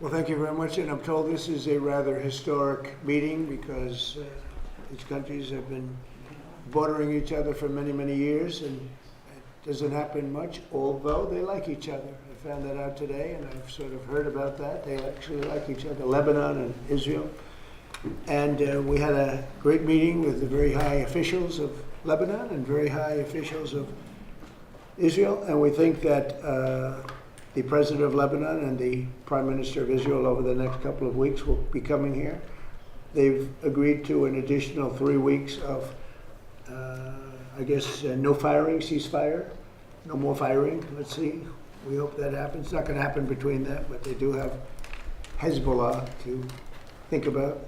Well, thank you very much, and I'm told this is a rather historic meeting because these countries have been bordering each other for many, many years, and it doesn't happen much, although they like each other. I found that out today, and I've sort of heard about that. They actually like each other, Lebanon and Israel. And we had a great meeting with the very high officials of Lebanon and very high officials of Israel, and we think that the President of Lebanon and the Prime Minister of Israel over the next couple of weeks will be coming here. They've agreed to an additional 3 weeks of, no firing, ceasefire, no more firing. Let's see. We hope that happens. It's not going to happen between them, but they do have Hezbollah to think about.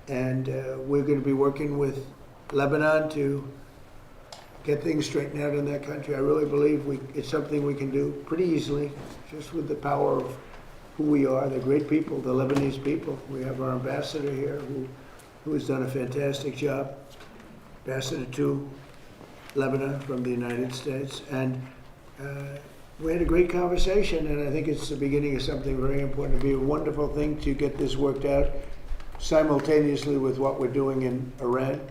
And we're going to be working with Lebanon to get things straightened out in that country. I really believe it's something we can do pretty easily, just with the power of who we are, the great people, the Lebanese people. We have our ambassador here who has done a fantastic job, ambassador to Lebanon from the United States. And we had a great conversation, and I think it's the beginning of something very important. It'd be a wonderful thing to get this worked out simultaneously with what we're doing in Iran.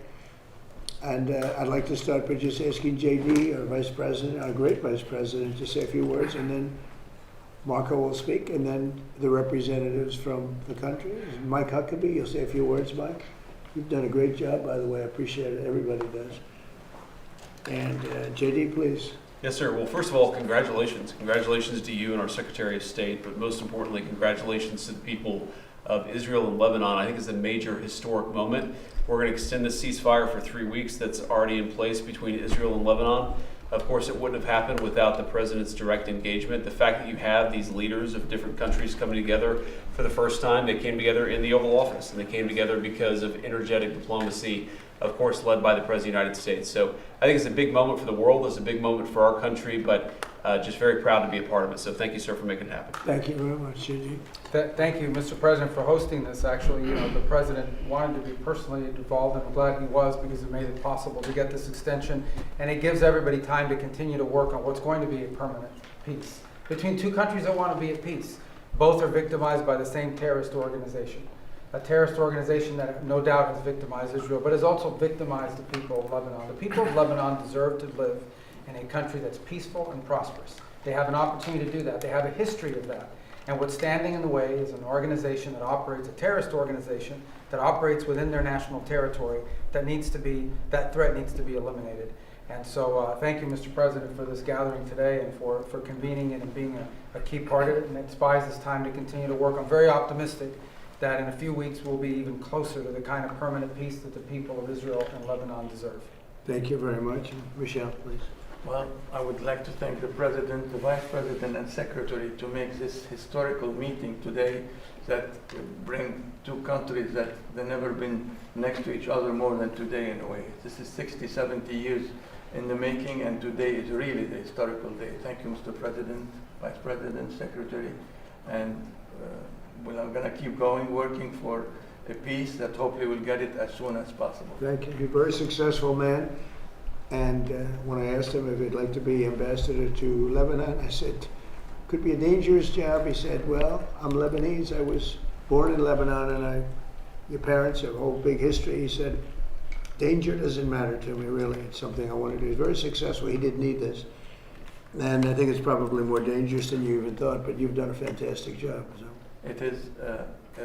And I'd like to start by just asking JD, our Vice President, our great Vice President, to say a few words, and then Marco will speak, and then the representatives from the country. Mike Huckabee, you'll say a few words, Mike. You've done a great job, by the way. I appreciate it. Everybody does. And JD, please. Yes, sir. Well, first of all, congratulations. Congratulations to you and our Secretary of State, but most importantly, congratulations to the people of Israel and Lebanon. I think it's a major historic moment. We're going to extend the ceasefire for 3 weeks that's already in place between Israel and Lebanon. Of course, it wouldn't have happened without the president's direct engagement. The fact that you have these leaders of different countries coming together for the first time, they came together in the Oval Office, and they came together because of energetic diplomacy, of course, led by the President of the United States. So I think it's a big moment for the world. It's a big moment for our country, but just very proud to be a part of it. So thank you, sir, for making it happen. Thank you very much, JD. Thank you, Mr. President, for hosting this. Actually, the President wanted to be personally involved, and I'm glad he was, because it made it possible to get this extension, and it gives everybody time to continue to work on what's going to be a permanent peace between two countries that want to be at peace. Both are victimized by the same terrorist organization, a terrorist organization that no doubt has victimized Israel, but has also victimized the people of Lebanon. The people of Lebanon deserve to live in a country that's peaceful and prosperous. They have an opportunity to do that. They have a history of that. And what's standing in the way is an organization that operates, a terrorist organization that operates within their national territory that threat needs to be eliminated. And so thank you, Mr. President, for this gathering today and for convening it and being a key part of it. And it buys us time to continue to work. I'm very optimistic that in a few weeks we'll be even closer to the kind of permanent peace that the people of Israel and Lebanon deserve. Thank you very much. Michelle, please. Well, I would like to thank the President, the Vice President, and Secretary to make this historical meeting today that bring two countries that they've never been next to each other more than today in a way. This is 60, 70 years in the making, and today is really the historical day. Thank you, Mr. President, Vice President, Secretary, and I'm going to keep going, working for a peace that hopefully we'll get it as soon as possible. Thank you. You're a very successful man. And when I asked him if he'd like to be ambassador to Lebanon, I said, could be a dangerous job. He said, well, I'm Lebanese. I was born in Lebanon, and your parents have a whole big history. He said, danger doesn't matter to me, really. It's something I want to do. He's very successful. He didn't need this. And I think it's probably more dangerous than you even thought, but you've done a fantastic job. So. It is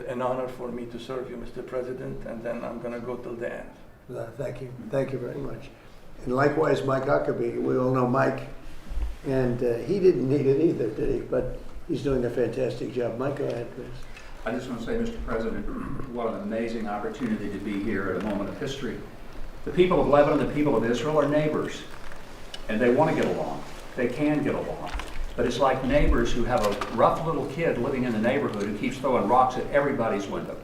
an honor for me to serve you, Mr. President, and then I'm going to go till the end. Thank you. Thank you very much. And likewise, Mike Huckabee. We all know Mike, and he didn't need it either, did he? But he's doing a fantastic job. Mike, go ahead, please. I just want to say, Mr. President, what an amazing opportunity to be here at a moment of history. The people of Lebanon, the people of Israel are neighbors, and they want to get along. They can get along. But it's like neighbors who have a rough little kid living in the neighborhood who keeps throwing rocks at everybody's window.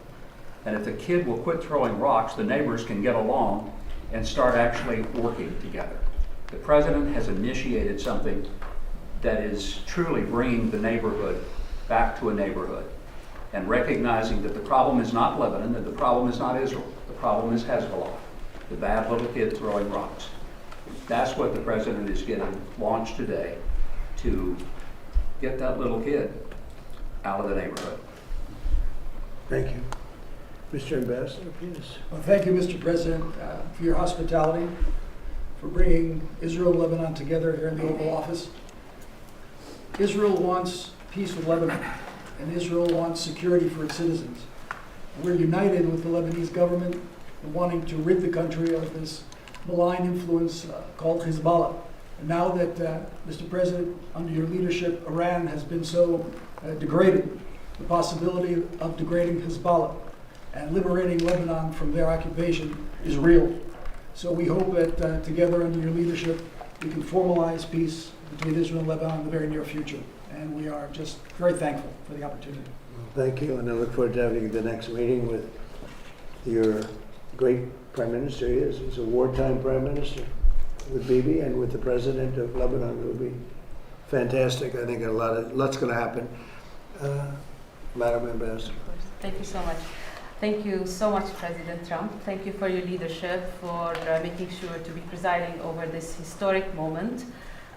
And if the kid will quit throwing rocks, the neighbors can get along and start actually working together. The President has initiated something that is truly bringing the neighborhood back to a neighborhood and recognizing that the problem is not Lebanon and the problem is not Israel. The problem is Hezbollah, the bad little kid throwing rocks. That's what the President is getting launched today, to get that little kid out of the neighborhood. Thank you. Mr. Ambassador, please. Well, thank you, Mr. President, for your hospitality, for bringing Israel and Lebanon together here in the Oval Office. Israel wants peace with Lebanon, and Israel wants security for its citizens. We're united with the Lebanese government in wanting to rid the country of this malign influence called Hezbollah. And now that, Mr. President, under your leadership, Iran has been so degraded, the possibility of degrading Hezbollah and liberating Lebanon from their occupation is real. So we hope that together under your leadership, we can formalize peace between Israel and Lebanon in the very near future. And we are just very thankful for the opportunity. Thank you, and I look forward to having the next meeting with your great Prime Minister. He is. He's a wartime Prime Minister with Bibi and with the President of Lebanon. It will be fantastic. I think lots going to happen. Madam Ambassador. Thank you so much. Thank you so much, President Trump. Thank you for your leadership, for making sure to be presiding over this historic moment.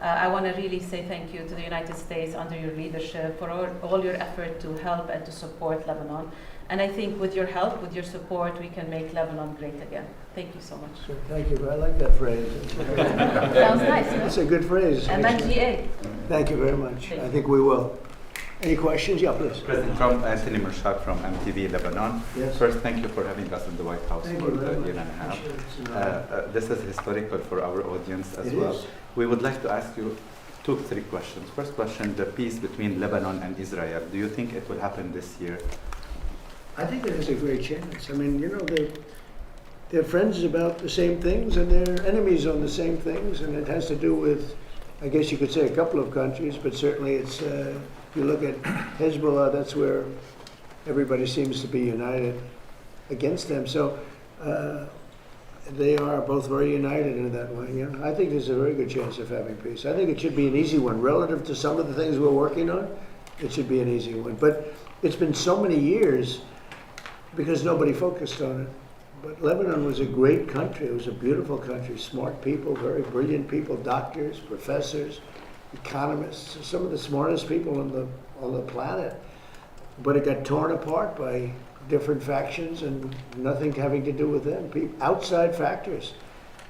I want to really say thank you to the United States under your leadership for all your effort to help and to support Lebanon. And I think with your help, with your support, we can make Lebanon great again. Thank you so much. Sure, thank you. I like that phrase. Sounds nice. It's a good phrase. MNGA. Thank you very much. Thank I think we will. Any questions? Yeah, please. President Trump, Anthony Mershak from MTV Lebanon. Yes. First, thank you for having us in the White House Thank for you the very year much. and a half. Appreciate it. It's an honor. This is historical for our audience as It well. is. We would like to ask you three questions. First question, the peace between Lebanon and Israel. Do you think it will happen this year? I think it has a great chance. I mean, you know, they're friends about the same things and they're enemies on the same things, and it has to do with, I guess you could say, a couple of countries, but certainly it's, if you look at Hezbollah, that's where everybody seems to be united against them. So they are both very united in that way. Yeah, I think there's a very good chance of having peace. I think it should be an easy one. Relative to some of the things we're working on, it should be an easy one. But it's been so many years because nobody focused on it. But Lebanon was a great country. It was a beautiful country, smart people, very brilliant people, doctors, professors, economists, some of the smartest people on the planet. But it got torn apart by different factions and nothing having to do with them, outside factors.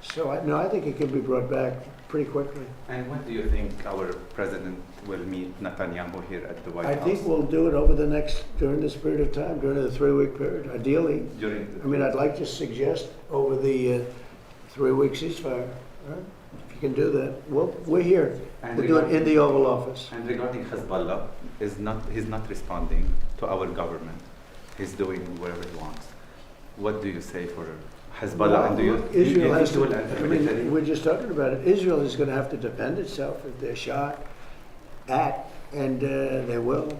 So I think it can be brought back pretty quickly. And when do you think our president will meet Netanyahu here at the White I House? think we'll do it over during this period of time, during the 3-week period, ideally. I'd like to suggest over the 3-week ceasefire. Right? If you can do that, we're here. And We'll do it in the Oval Office. And regarding Hezbollah, he's not responding to our government. He's doing whatever he wants. What do you say for Hezbollah? And do you Israel think has he will to, enter I mean, military? we're just talking about it. Israel is going to have to defend itself if they're shot at, and they will.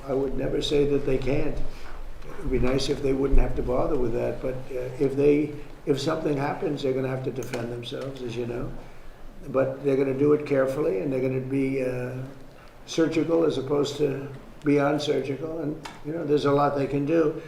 I would never say that they can't. It would be nice if they wouldn't have to bother with that, but if something happens, they're going to have to defend themselves, as you know. But they're going to do it carefully, and they're going to be surgical as opposed to beyond surgical. And, you know, there's a lot they can do,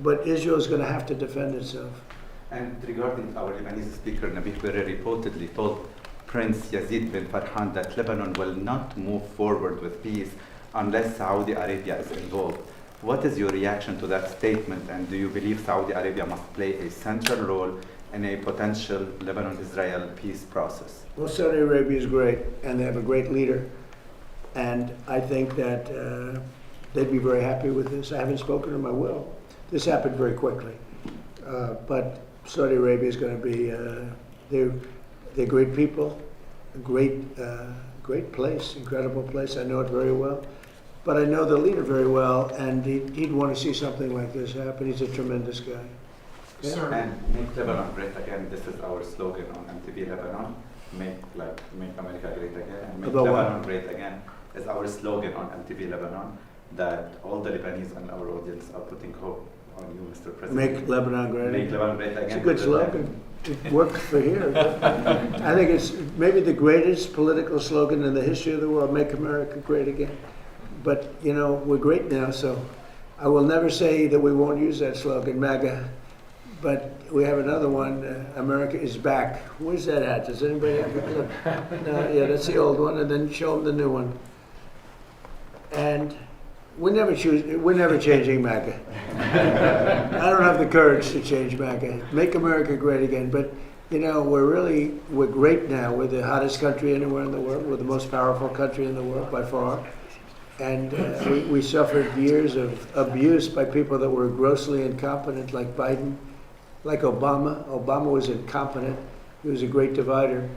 but Israel's going to have to defend itself. And regarding our Lebanese speaker, Nabih Berri reportedly told Prince Yazid bin Farhan that Lebanon will not move forward with peace unless Saudi Arabia is involved. What is your reaction to that statement, and do you believe Saudi Arabia must play a central role in a potential Lebanon-Israel peace process? Well, Saudi Arabia is great, and they have a great leader. And I think that they'd be very happy with this. I haven't spoken to them, I will. This happened very quickly. But Saudi Arabia is going to be, they're great people, a great place, incredible place. I know it very well. But I know the leader very well, and he'd want to see something like this happen. He's a tremendous guy. Yeah? And make Lebanon great again. This is our slogan on MTV Lebanon. Make America great again, and make About what? Lebanon great again is our slogan on MTV Lebanon. That all the Lebanese and our audience are putting hope on you, Mr. President. Make Lebanon great. Make Lebanon great again. It's a good slogan. It works for here. I think it's maybe the greatest political slogan in the history of the world, make America great again. But, you know, we're great now, so I will never say that we won't use that slogan, MAGA. But we have another one, America is back. Where's that at? Does anybody have a look? No, yeah, that's the old one, and then show them the new one. And we're never changing MAGA. I don't have the courage to change MAGA. Make America great again. But, you know, we're great now. We're the hottest country anywhere in the world. We're the most powerful country in the world by far. And we suffered years of abuse by people that were grossly incompetent, like Biden, like Obama. Obama was incompetent. He was a great divider.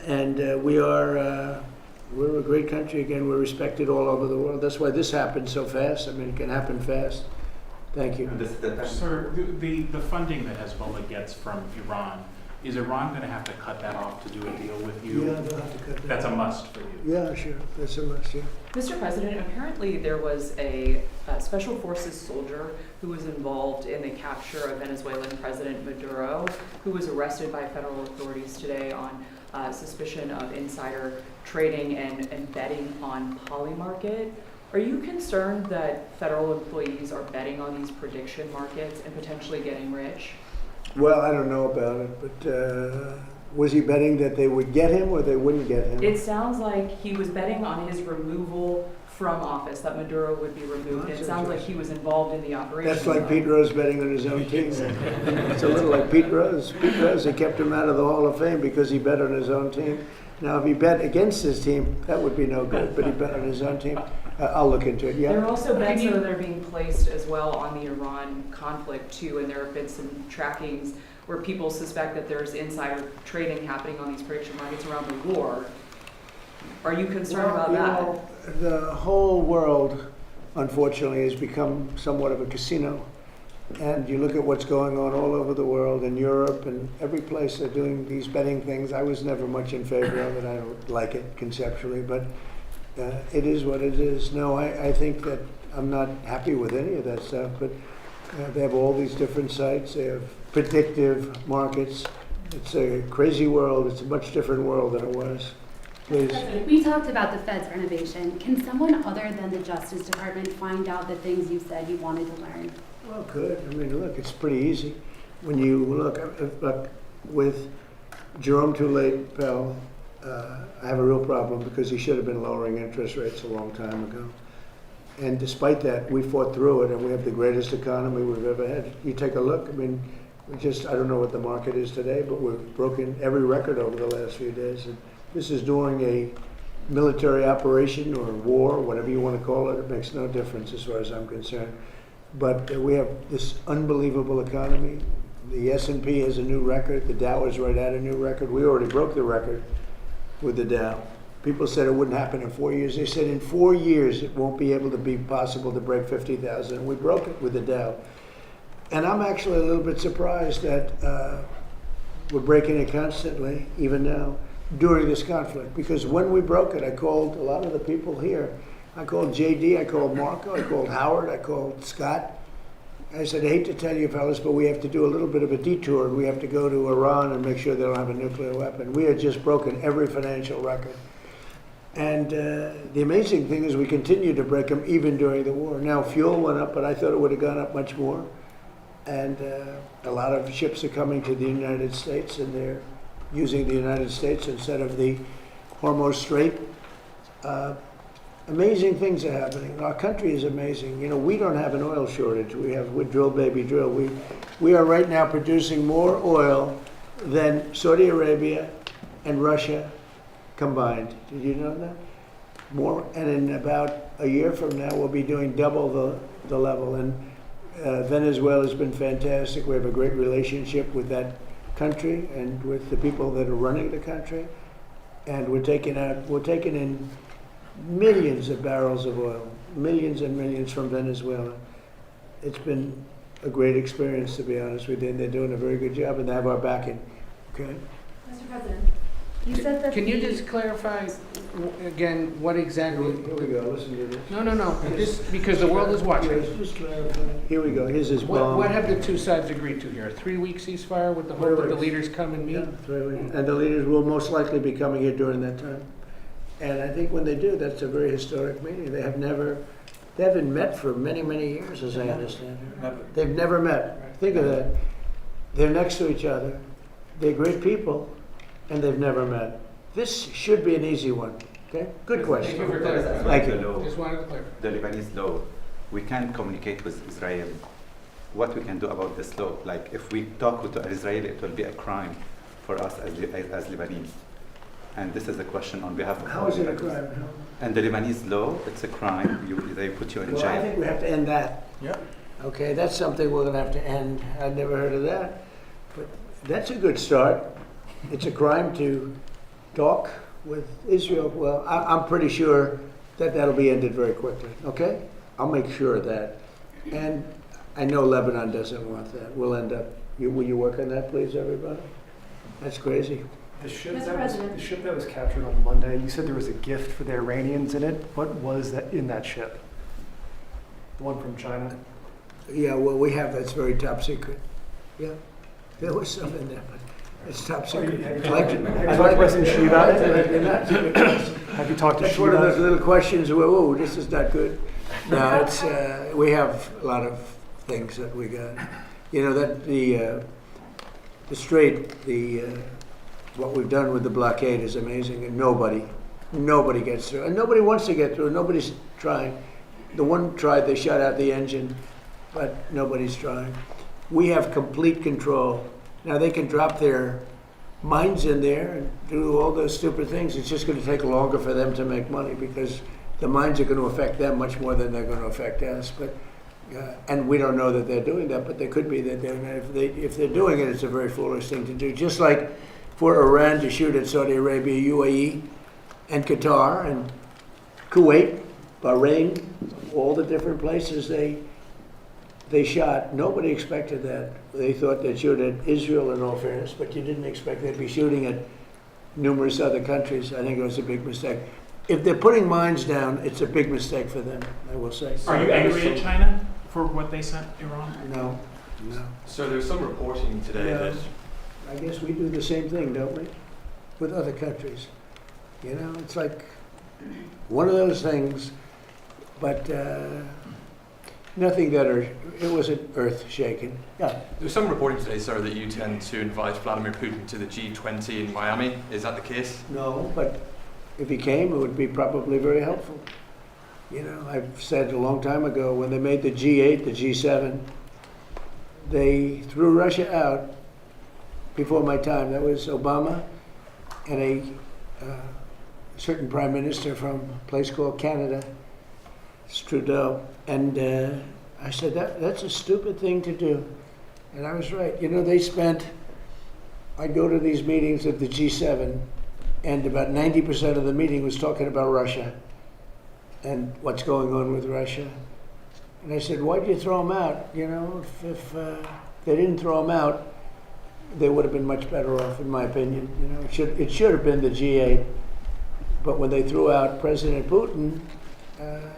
And we're a great country again. We're respected all over the world. That's why this happened so fast. I mean, it can happen fast. Thank you. This is the time. Sir, the funding that Hezbollah gets from Iran, is Iran going to have to cut that off to do a deal with you? Yeah, they'll have to cut that. That's a must for you. Yeah, sure. That's a must, yeah. Mr. President, apparently there was a Special Forces soldier who was involved in the capture of Venezuelan President Maduro, who was arrested by federal authorities today on suspicion of insider trading and betting on Polymarket. Are you concerned that federal employees are betting on these prediction markets and potentially getting rich? Well, I don't know about it, but was he betting that they would get him or they wouldn't get him? It sounds like he was betting on his removal from office, that Maduro would be removed. That's It sounds like he was involved in the operation. That's like Pete Rose betting on his own team. It's a little like Pete Rose. Pete Rose, they kept him out of the Hall of Fame because he bet on his own team. Now, if he bet against his team, that would be no good, but he bet on his own team. I'll look into it, yeah. There are also bets that are being placed as well on the Iran conflict too, and there have been some trackings where people suspect that there's insider trading happening on these prediction markets around the war. Are you concerned about that? Know, the whole world, unfortunately, has become somewhat of a casino. And you look at what's going on all over the world, in Europe and every place they're doing these betting things. I was never much in favor of it. I don't like it conceptually, but it is what it is. No, I think that I'm not happy with any of that stuff, but they have all these different sites. They have predictive markets. It's a crazy world. It's a much different world than it was. Please. We talked about the Fed's renovation. Can someone other than the Justice Department find out the things you said you wanted to learn? Well, good. I mean, look, it's pretty easy. When you look with Jerome Too Late Pell, I have a real problem because he should have been lowering interest rates a long time ago. And despite that, we fought through it, and we have the greatest economy we've ever had. You take a look. I mean, I don't know what the market is today, but we've broken every record over the last few days. And this is during a military operation or war, whatever you want to call it. It makes no difference as far as I'm concerned. But we have this unbelievable economy. The S&P has a new record. The Dow is right at a new record. We already broke the record with the Dow. People said it wouldn't happen in 4 years. They said in 4 years it won't be able to be possible to break 50,000. And we broke it with the Dow. And I'm actually a little bit surprised that we're breaking it constantly, even now, during this conflict. Because when we broke it, I called a lot of the people here. I called JD, I called Marco, I called Howard, I called Scott. I said, I hate to tell you fellas, but we have to do a little bit of a detour. We have to go to Iran and make sure they don't have a nuclear weapon. We had just broken every financial record. And the amazing thing is we continue to break them even during the war. Now fuel went up, but I thought it would have gone up much more. And a lot of ships are coming to the United States, and they're using the United States instead of the Hormuz Strait. Amazing things are happening. Our country is amazing. You know, we don't have an oil shortage. We drill, baby, drill. We are right now producing more oil than Saudi Arabia and Russia combined. Did you know that? More, and in about a year from now, we'll be doing double the level. And Venezuela has been fantastic. We have a great relationship with that country and with the people that are running the country. And we're taking in millions of barrels of oil, millions and millions from Venezuela. It's been a great experience, to be honest with you, and they're doing a very good job, and they have our backing. Okay? Mr. President, you said that Can you just clarify again what exactly? Here we go. Listen to this. No. Just because the world is watching. Just clarify. Here we go. Here's his bomb. What have the two sides agreed to here? A 3-week ceasefire with the hope that the leaders come and meet? Yeah, 3 weeks. And the leaders will most likely be coming here during that time. And I think when they do, that's a very historic meeting. They haven't met for many, many years, as I understand it. They've never met. Think of that. They're next to each other. They're great people, and they've never met. This should be an easy one. Okay, good question. Thank you for clarifying. Thank you. The law, Just wanted to clarify. the Lebanese law, we can't communicate with Israel. What we can do about this law? Like, if we talk with Israel, it will be a crime for us as Lebanese. And this is a question on behalf of How all is it a Lebanese. crime? And the Lebanese law, it's a crime. They put you in Well, I jail. think we have to end that. Yeah. Okay, that's something we're gonna have to end. I'd never heard of that. But that's a good start. It's a crime to talk with Israel. Well, I'm pretty sure that that'll be ended very quickly, okay? I'll make sure of that. And I know Lebanon doesn't want that. We'll end up, will you work on that, please, everybody? That's crazy. The ship, Mr. that was, President. the ship that was captured on Monday, you said there was a gift for the Iranians in it. What was that in that ship? The one from China? Yeah, well, we have, that's very top secret. Yeah, there was some in there, but it's top secret. Have you I'd like talked to- to I'd like- President Xi about I'd like to it? not do it. Have you talked to That's Xi one of about those it? little questions where, oh, this is not good. No, it's, we have a lot of things that we got. You know, that the strait, what we've done with the blockade is amazing, and nobody gets through. And nobody wants to get through, nobody's trying. The one tried, they shut out the engine, but nobody's trying. We have complete control. Now, they can drop their mines in there and do all those stupid things. It's just going to take longer for them to make money because the mines are going to affect them much more than they're going to affect us. But and we don't know that they're doing that, but they could be that they're not. If they're doing it, it's a very foolish thing to do. Just like for Iran to shoot at Saudi Arabia, UAE, and Qatar, and Kuwait, Bahrain, all the different places they shot. Nobody expected that. They thought they'd shoot at Israel in all fairness, but you didn't expect they'd be shooting at numerous other countries. I think it was a big mistake. If they're putting mines down, it's a big mistake for them, I will say. Are you angry at China for what they sent Iran? No. So there's some reporting today Yeah. that I guess we do the same thing, don't we? With other countries. You know, it's like one of those things, but nothing that it wasn't earth shaking. Yeah. there's some reporting today, sir, that you tend to invite Vladimir Putin to the G20 in Miami. Is that the case? No, but if he came, it would be probably very helpful. You know, I've said a long time ago, when they made the G8, the G7, they threw Russia out before my time. That was Obama and a certain prime minister from a place called Canada, Trudeau. And I said, that's a stupid thing to do. And I was right. You know, I go to these meetings of the G7, and about 90% of the meeting was talking about Russia and what's going on with Russia. And I said, why'd you throw them out? You know, if they didn't throw them out, they would have been much better off, in my opinion. You know, it should have been the G8. But when they threw out President Putin,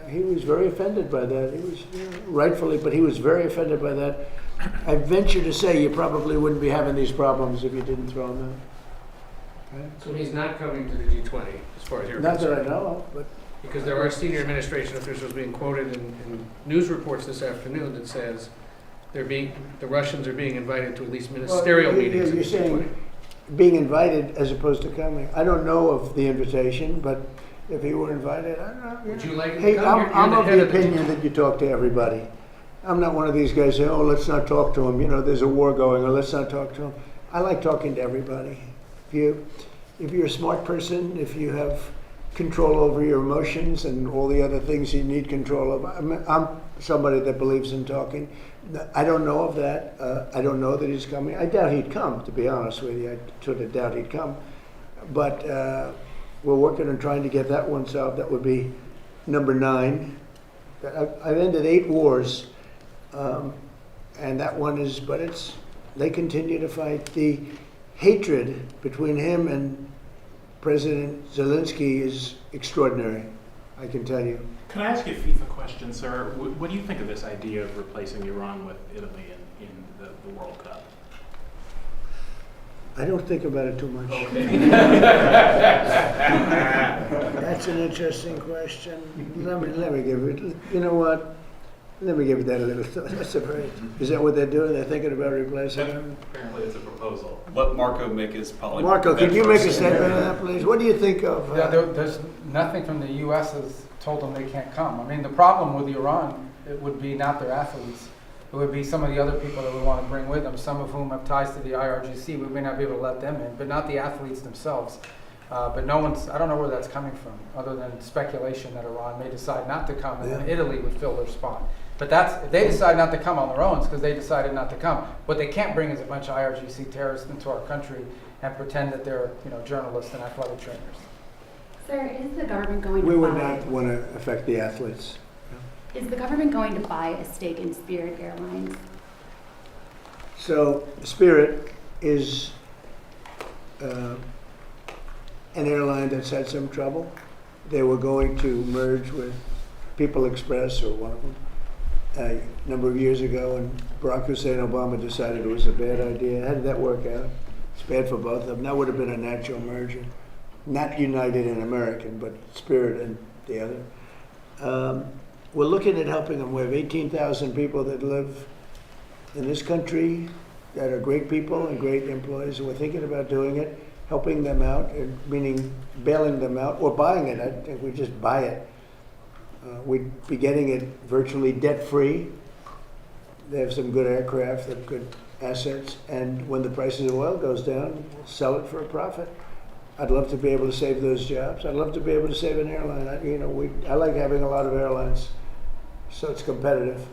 he was very offended by that. He was, rightfully, but he was very offended by that. I venture to say you probably wouldn't be having these problems if you didn't throw him out. Right? So he's not coming to the G20, as far as you're Not that I concerned? know of, but Because there are senior administration officials being quoted in news reports this afternoon that says the Russians are being invited to at least ministerial Well, meetings at you're the saying G20. being invited as opposed to coming. I don't know of the invitation, but if he were invited, I don't know. Would you like him Hey, to come? You're I'm the of head the of the opinion that you talk to everybody. I'm not one of these guys saying, oh, let's not talk to him. You know, there's a war going, or let's not talk to him. I like talking to everybody. If you're a smart person, if you have control over your emotions and all the other things you need control of, I'm somebody that believes in talking. I don't know of that. I don't know that he's coming. I doubt he'd come, to be honest with you. I sort of doubt he'd come. But we're working on trying to get that one solved. That would be number 9. I've ended 8 wars, and that one is, but they continue to fight. The hatred between him and President Zelensky is extraordinary, I can tell you. Can I ask you a FIFA question, sir? What do you think of this idea of replacing Iran with Italy in the World Cup? I don't think about it too much. Okay. That's an interesting question. Let me give it. You know what? Let me give that a little thought. That's a very, is that what they're doing? They're thinking about replacing them? Apparently, it's a proposal. Let Marco make his poly. Marco, can you make a statement on that, please? What do you think of? Yeah, there's nothing from the U.S. has told them they can't come. I mean, the problem with Iran, it would be not their athletes. It would be some of the other people that we want to bring with them, some of whom have ties to the IRGC. We may not be able to let them in, but not the athletes themselves. But no one's, I don't know where that's coming from, other than speculation that Iran may decide not to come, and then Italy would fill their spot. But that's, if they decide not to come on their own, it's because they decided not to come. What they can't bring is a bunch of IRGC terrorists into our country and pretend that they're, journalists and athletic trainers. Sir, is the government going to We would buy, not want to affect the athletes. is the government going to buy a stake in Spirit Airlines? So Spirit is an airline that's had some trouble. They were going to merge with People Express, or one of them, a number of years ago, and Barack Hussein Obama decided it was a bad idea. How did that work out? It's bad for both of them. That would have been a natural merger. Not United and American, but Spirit and the other. We're looking at helping them. We have 18,000 people that live in this country that are great people and great employees, and we're thinking about doing it, helping them out, and meaning bailing them out or buying it. I think we just buy it. We'd be getting it virtually debt-free. They have some good aircraft, they have good assets, and when the price of oil goes down, we'll sell it for a profit. I'd love to be able to save those jobs. I'd love to be able to save an airline. I like having a lot of airlines, so it's competitive.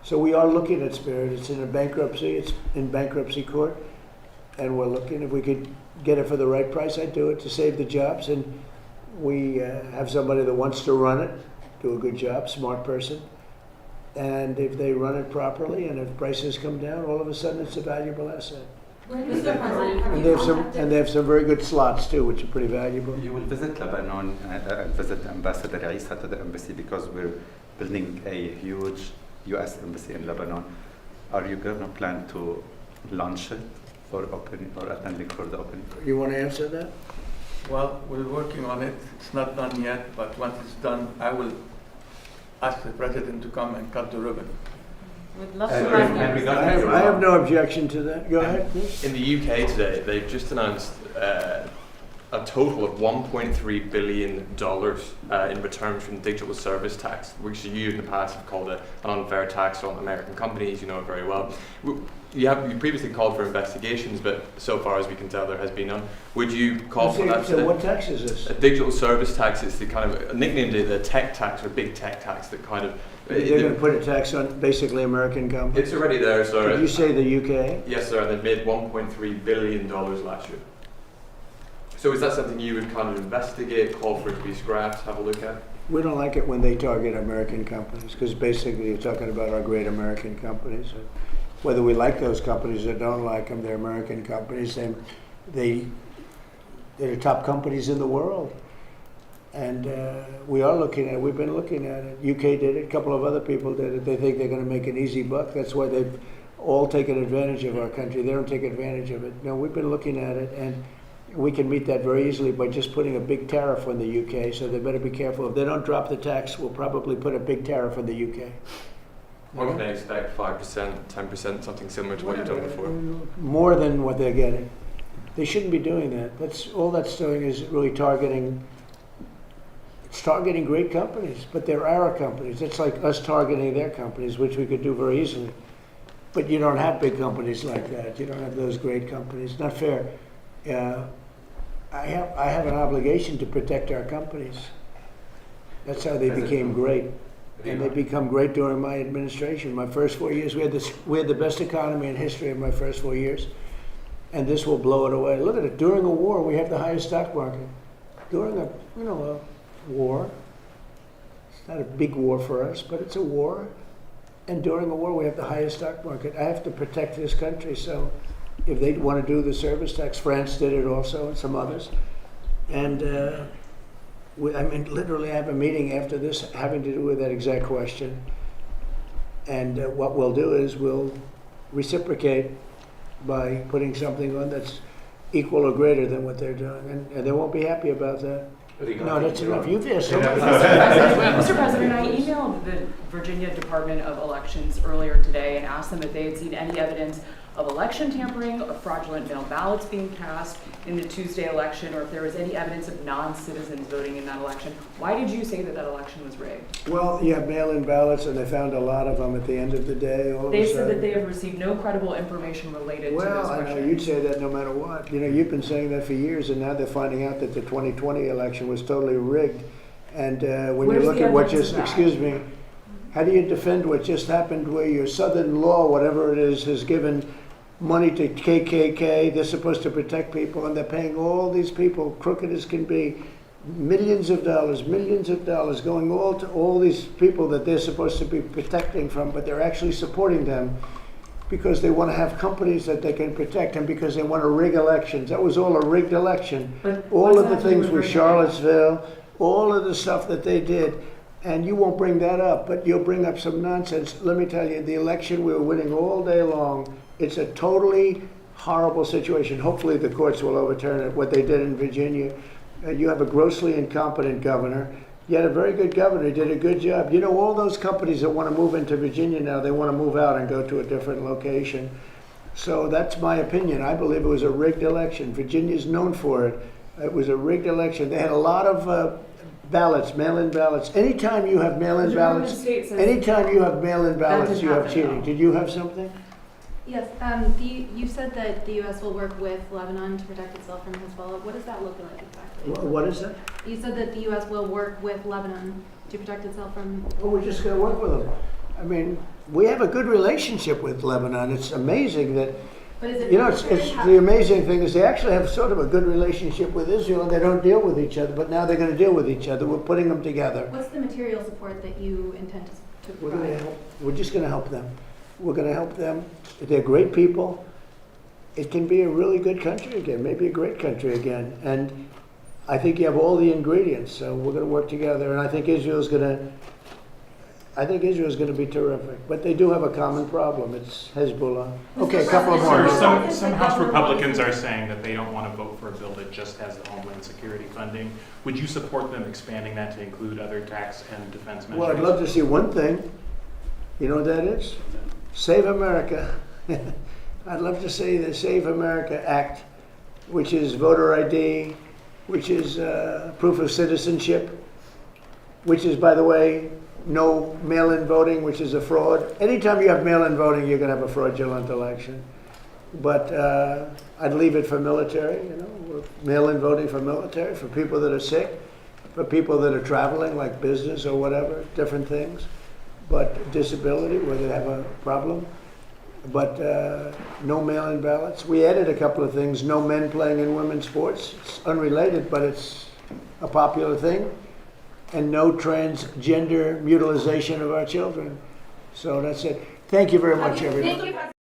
So we are looking at Spirit. It's in a bankruptcy. It's in bankruptcy court, and we're looking if we could get it for the right price. I'd do it to save the jobs, and we have somebody that wants to run it, do a good job, smart person. And if they run it properly, and if prices come down, all of a sudden it's a valuable asset. And they have some very good slots too, which are pretty valuable. You will visit Lebanon and visit Ambassador Isa to the embassy because we're building a huge U.S. embassy in Lebanon. Are you going to plan to launch it for opening or attending for the opening? You want to answer that? Well, we're working on it. It's not done yet, but once it's done, I will ask the president to come and cut the ribbon. We'd love to have you. I have no objection to that. Go ahead, please. In the UK today, they've just announced a total of $1.3 billion in returns from digital service tax, which you in the past have called an unfair tax on American companies. You know it very well. You previously called for investigations, but so far as we can tell, there has been none. Would you call for that? So what tax is this? A digital service tax is the kind of nicknamed the tech tax or big tech tax that kind of. They're going to put a tax on basically American companies? It's already there, sir. Did you say the UK? Yes, sir. They made $1.3 billion last year. So is that something you would kind of investigate, call for it to be scrapped, have a look at? We don't like it when they target American companies, because basically you're talking about our great American companies. Whether we like those companies or don't like them, they're American companies, and they're the top companies in the world. And we've been looking at it. UK did it, a couple of other people did it. They think they're going to make an easy buck. That's why they've all taken advantage of our country. They don't take advantage of it. No, we've been looking at it, and we can meet that very easily by just putting a big tariff on the UK, so they better be careful. If they don't drop the tax, we'll probably put a big tariff on the UK. What can they expect, 5%, 10%, something similar to what you've done before? More than what they're getting. They shouldn't be doing that. All that's doing is really targeting great companies, but they're our companies. It's like us targeting their companies, which we could do very easily. But you don't have big companies like that. You don't have those great companies. Not fair. I have an obligation to protect our companies. That's how they became great. And they become great during my administration. My first 4 years, we had the best economy in history in my first 4 years. And this will blow it away. Look at it. During a war, we have the highest stock market. During a war, it's not a big war for us, but it's a war. And during a war, we have the highest stock market. I have to protect this country, so if they want to do the service tax, France did it also, and some others. And literally I have a meeting after this having to do with that exact question. And what we'll do is we'll reciprocate by putting something on that's equal or greater than what they're doing. And they won't be happy about that. No, that's enough. You've asked so many. Mr. President, I emailed the Virginia Department of Elections earlier today and asked them if they had seen any evidence of election tampering or fraudulent mail ballots being cast in the Tuesday election, or if there was any evidence of non-citizens voting in that election. Why did you say that that election was rigged? Well, you have mail-in ballots, and they found a lot of them at the end of the day. All of They a said that sudden. they have received no credible information related to those Well, I questions. know you'd say that no matter what. You know, you've been saying that for years, and now they're finding out that the 2020 election was totally rigged. And when Where's you look the at what evidence just, of that? excuse me, how do you defend what just happened where your Southern law, whatever it is, has given money to KKK? They're supposed to protect people, and they're paying all these people, crooked as can be, millions of dollars going all to all these people that they're supposed to be protecting from, but they're actually supporting them because they want to have companies that they can protect and because they want to rig elections. That was all a rigged election. But All what's of the that to do things with with Virginia? Charlottesville, all of the stuff that they did, and you won't bring that up, but you'll bring up some nonsense. Let me tell you, the election we were winning all day long. It's a totally horrible situation. Hopefully the courts will overturn it, what they did in Virginia. You have a grossly incompetent governor. You had a very good governor, he did a good job. You know, all those companies that want to move into Virginia now, they want to move out and go to a different location. So that's my opinion. I believe it was a rigged election. Virginia's known for it. It was a rigged election. They had a lot of ballots, mail-in ballots. Anytime you have mail-in The Department ballots, of State says anytime you have mail-in ballots, didn't you have happen, cheating. no. Did you have something? Yes, you said that the U.S. will work with Lebanon to protect itself from Hezbollah. What does that look like exactly? What is that? You said that the U.S. will work with Lebanon to protect itself from... Well, we're just going to work with them. I mean, we have a good relationship with Lebanon. It's amazing that, But is it you know, it's necessary? the amazing thing is they actually have sort of a good relationship with Israel, and they don't deal with each other, but now they're going to deal with each other. We're putting them together. What's the material support that you intend to We're going to provide? help. We're just going to help them. We're going to help them. They're great people. It can be a really good country again, maybe a great country again. And I think you have all the ingredients, so we're going to work together. And I think Israel's going to be terrific. But they do have a common problem. It's Hezbollah. Okay, a couple of more. Some House Republicans are saying that they don't want to vote for a bill that just has the Homeland Security funding. Would you support them expanding that to include other tax and defense measures? Well, I'd love to see one thing. You know what that is? Save America. I'd love to see the Save America Act, which is voter ID, which is proof of citizenship, which is, by the way, no mail-in voting, which is a fraud. Anytime you have mail-in voting, you're going to have a fraudulent election. But I'd leave it for military, you know, mail-in voting for military, for people that are sick, for people that are traveling, like business or whatever, different things. But disability, where they have a problem. But no mail-in ballots. We added a couple of things. No men playing in women's sports. It's unrelated, but it's a popular thing. And no transgender mutilization of our children. So that's it. Thank you very much, everybody. Thank you.